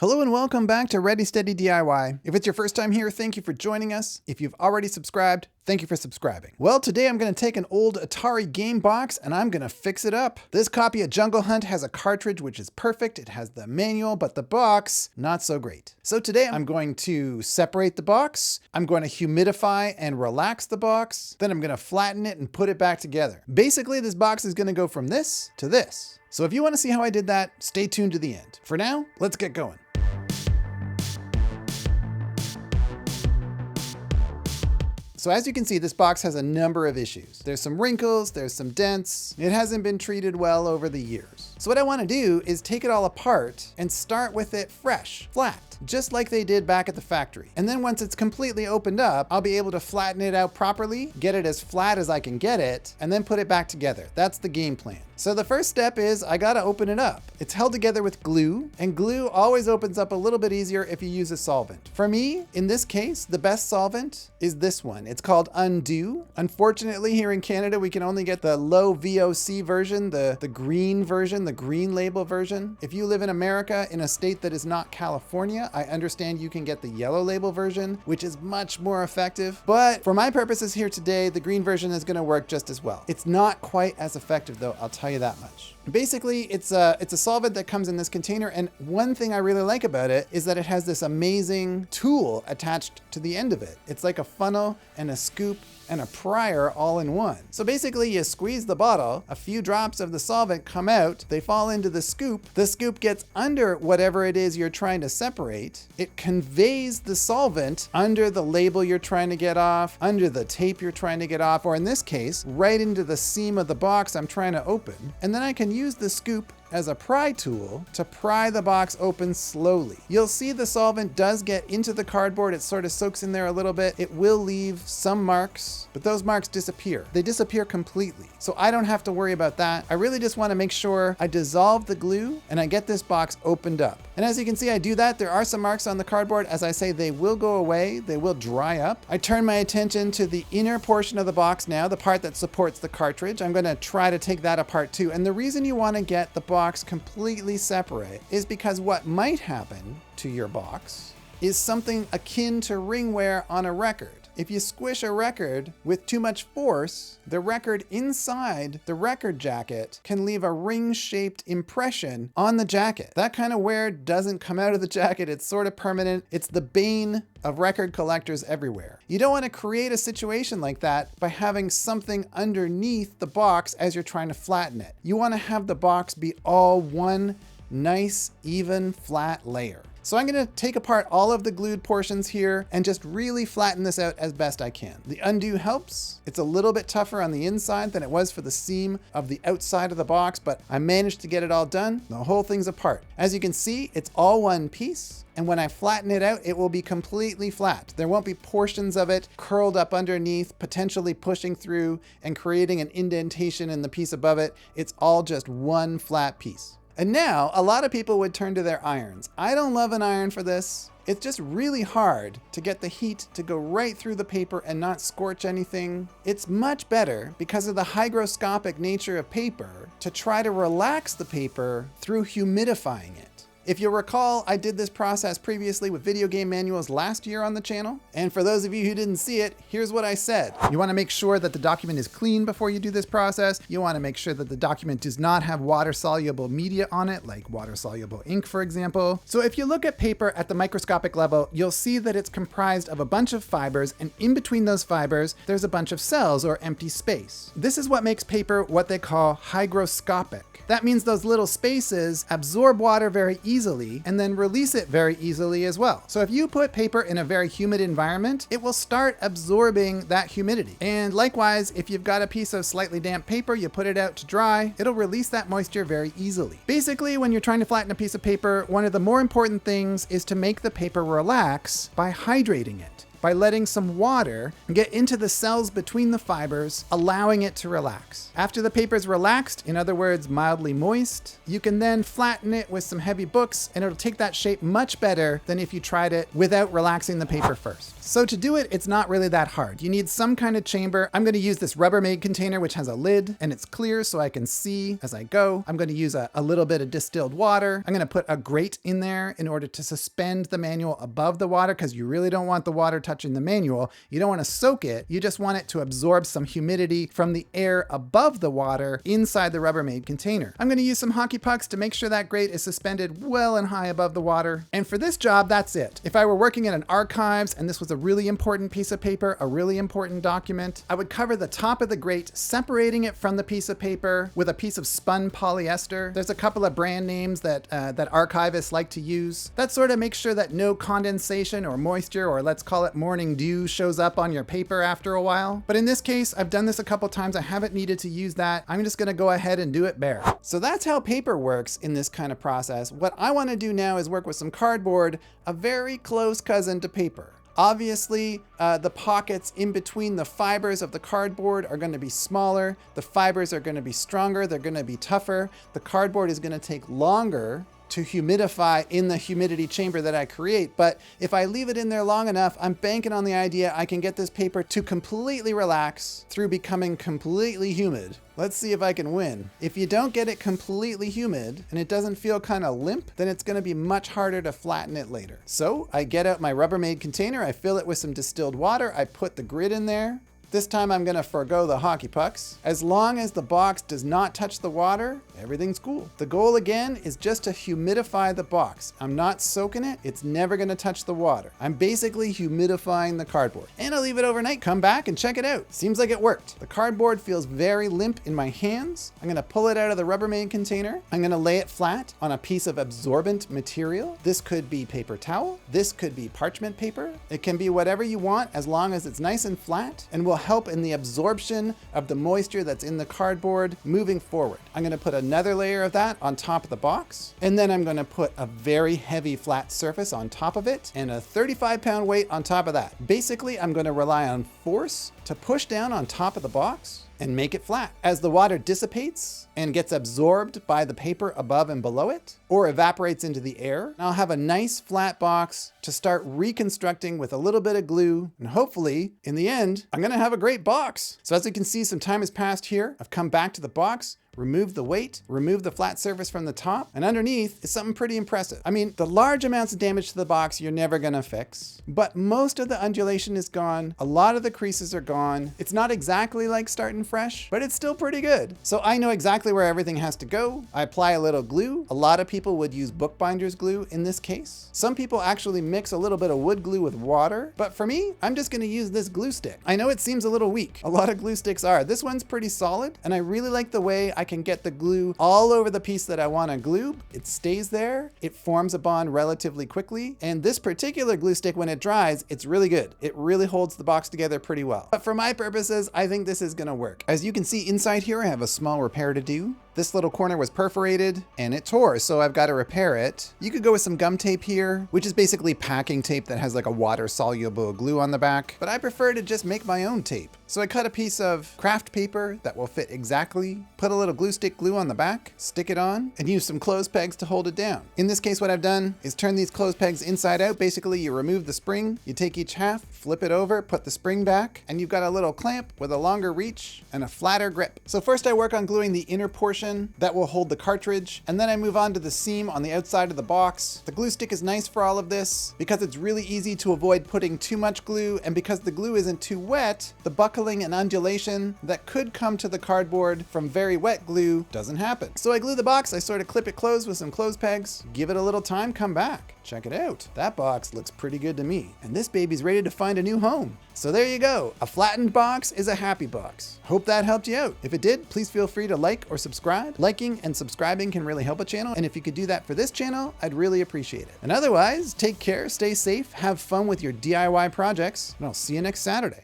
Hello and welcome back to Ready Steady DIY. If it's your first time here, thank you for joining us. If you've already subscribed, thank you for subscribing. Well, today I'm going to take an old Atari game box and I'm going to fix it up. This copy of Jungle Hunt has a cartridge which is perfect. It has the manual, but the box, not so great. So today I'm going to separate the box. I'm going to humidify and relax the box. Then I'm going to flatten it and put it back together. Basically, this box is going to go from this to this. So if you want to see how I did that, stay tuned to the end. For now, let's get going. So as you can see, this box has a number of issues. There's some wrinkles, there's some dents. It hasn't been treated well over the years. So what I want to do is take it all apart and start with it fresh, flat, just like they did back at the factory. And then once it's completely opened up, I'll be able to flatten it out properly, get it as flat as I can get it, and then put it back together. That's the game plan. So the first step is I gotta open it up. It's held together with glue, and glue always opens up a little bit easier if you use a solvent. For me, in this case, the best solvent is this one. It's called Undo. Unfortunately, here in Canada, we can only get the low VOC version, the green version, the green label version. If you live in America in a state that is not California, I understand you can get the yellow label version, which is much more effective. But for my purposes here today, the green version is gonna work just as well. It's not quite as effective though, I'll tell you that much. Basically, it's a solvent that comes in this container, and one thing I really like about it is that it has this amazing tool attached to the end of it. It's like a funnel and a scoop and a prior all in one. So basically you squeeze the bottle, a few drops of the solvent come out, they fall into the scoop gets under whatever it is you're trying to separate, it conveys the solvent under the label you're trying to get off, under the tape you're trying to get off, or in this case, right into the seam of the box I'm trying to open. And then I can use the scoop as a pry tool to pry the box open slowly. You'll see the solvent does get into the cardboard. It sort of soaks in there a little bit. It will leave some marks, but those marks disappear. They disappear completely. So I don't have to worry about that. I really just want to make sure I dissolve the glue and I get this box opened up. And as you can see, I do that. There are some marks on the cardboard. As I say, they will go away. They will dry up. I turn my attention to the inner portion of the box now, the part that supports the cartridge. I'm going to try to take that apart too. And the reason you want to get the box completely separate is because what might happen to your box is something akin to ring wear on a record. If you squish a record with too much force, the record inside the record jacket can leave a ring-shaped impression on the jacket. That kind of wear doesn't come out of the jacket. It's sort of permanent. It's the bane of record collectors everywhere. You don't want to create a situation like that by having something underneath the box as you're trying to flatten it. You want to have the box be all one nice, even, flat layer. So I'm going to take apart all of the glued portions here and just really flatten this out as best I can. The Undo helps. It's a little bit tougher on the inside than it was for the seam of the outside of the box, but I managed to get it all done. The whole thing's apart. As you can see, it's all one piece. And when I flatten it out, it will be completely flat. There won't be portions of it curled up underneath, potentially pushing through and creating an indentation in the piece above it. It's all just one flat piece. And now, a lot of people would turn to their irons. I don't love an iron for this. It's just really hard to get the heat to go right through the paper and not scorch anything. It's much better, because of the hygroscopic nature of paper, to try to relax the paper through humidifying it. If you'll recall, I did this process previously with video game manuals last year on the channel. And for those of you who didn't see it, here's what I said. You want to make sure that the document is clean before you do this process. You want to make sure that the document does not have water-soluble media on it, like water-soluble ink, for example. So if you look at paper at the microscopic level, you'll see that it's comprised of a bunch of fibers, and in between those fibers, there's a bunch of cells or empty space. This is what makes paper what they call hygroscopic. That means those little spaces absorb water very easily and then release it very easily as well. So if you put paper in a very humid environment, it will start absorbing that humidity. And likewise, if you've got a piece of slightly damp paper, you put it out to dry, it'll release that moisture very easily. Basically, when you're trying to flatten a piece of paper, one of the more important things is to make the paper relax by hydrating it. by letting some water get into the cells between the fibers, allowing it to relax. After the paper is relaxed, in other words, mildly moist, you can then flatten it with some heavy books and it'll take that shape much better than if you tried it without relaxing the paper first. So to do it, it's not really that hard. You need some kind of chamber. I'm going to use this Rubbermaid container, which has a lid and it's clear so I can see as I go. I'm going to use a little bit of distilled water. I'm going to put a grate in there in order to suspend the manual above the water because you really don't want the water touching the manual. You don't want to soak it. You just want it to absorb some humidity from the air above the water inside the Rubbermaid container. I'm going to use some hockey pucks to make sure that grate is suspended well and high above the water. And for this job, that's it. If I were working in an archives and this was a really important piece of paper, a really important document, I would cover the top of the grate, separating it from the piece of paper with a piece of spun polyester. There's a couple of brand names that archivists like to use. That sort of makes sure that no condensation or moisture, or let's call it morning dew, shows up on your paper after a while. But in this case, I've done this a couple times. I haven't needed to use that. I'm just gonna go ahead and do it bare. So that's how paper works in this kind of process. What I wanna do now is work with some cardboard, a very close cousin to paper. Obviously, the pockets in between the fibers of the cardboard are going to be smaller. The fibers are going to be stronger. They're going to be tougher. The cardboard is going to take longer to humidify in the humidity chamber that I create. But if I leave it in there long enough, I'm banking on the idea I can get this paper to completely relax through becoming completely humid. Let's see if I can win. If you don't get it completely humid and it doesn't feel kind of limp, then it's gonna be much harder to flatten it later. So I get out my Rubbermaid container, I fill it with some distilled water, I put the grit in there. This time I'm gonna forego the hockey pucks. As long as the box does not touch the water, everything's cool. The goal again is just to humidify the box. I'm not soaking it, it's never gonna touch the water. I'm basically humidifying the cardboard. And I'll leave it overnight, come back and check it out. Seems like it worked. The cardboard feels very limp in my hands. I'm gonna pull it out of the Rubbermaid container. I'm gonna lay it flat on a piece of absorbent material. This could be paper towel. This could be parchment paper. It can be whatever you want as long as it's nice and flat and will help in the absorption of the moisture that's in the cardboard moving forward. I'm gonna put another layer of that on top of the box, and then I'm gonna put a very heavy flat surface on top of it and a 35-pound weight on top of that. Basically, I'm gonna rely on force to push down on top of the box and make it flat. As the water dissipates and gets absorbed by the paper above and below it, or evaporates into the air, I'll have a nice flat box to start reconstructing with a little bit of glue, and hopefully, in the end, I'm gonna have a great box. So as you can see, some time has passed here. I've come back to the box, remove the weight, remove the flat surface from the top, and underneath is something pretty impressive. I mean, the large amounts of damage to the box you're never gonna fix, but most of the undulation is gone. A lot of the creases are gone. It's not exactly like starting fresh, but it's still pretty good. So I know exactly where everything has to go. I apply a little glue. A lot of people would use bookbinder's glue in this case. Some people actually mix a little bit of wood glue with water, but for me, I'm just gonna use this glue stick. I know it seems a little weak. A lot of glue sticks are. This one's pretty solid, and I really like the way I can get the glue all over the piece that I want to glue. It stays there, it forms a bond relatively quickly, and this particular glue stick, when it dries, it's really good. It really holds the box together pretty well. But for my purposes, I think this is gonna work. As you can see inside here, I have a small repair to do. This little corner was perforated and it tore, so I've got to repair it. You could go with some gum tape here, which is basically packing tape that has like a water-soluble glue on the back, but I prefer to just make my own tape. So I cut a piece of craft paper that will fit exactly, put a little glue stick glue on the back, stick it on, and use some clothes pegs to hold it down. In this case, what I've done is turn these clothes pegs inside out. Basically, you remove the spring, you take each half, flip it over, put the spring back, and you've got a little clamp with a longer reach and a flatter grip. So first I work on gluing the inner portion that will hold the cartridge, and then I move on to the seam on the outside of the box. The glue stick is nice for all of this because it's really easy to avoid putting too much glue, and because the glue isn't too wet, the buckling and undulation that could come to the cardboard from very wet glue doesn't happen. So I glue the box, I sort of clip it closed with some clothes pegs, give it a little time, come back. Check it out. That box looks pretty good to me, and this baby's ready to find a new home. So there you go. A flattened box is a happy box. Hope that helped you out. If it did, please feel free to like or subscribe. Liking and subscribing can really help a channel, and if you could do that for this channel, I'd really appreciate it. And otherwise, take care, stay safe, have fun with your DIY projects, and I'll see you next Saturday.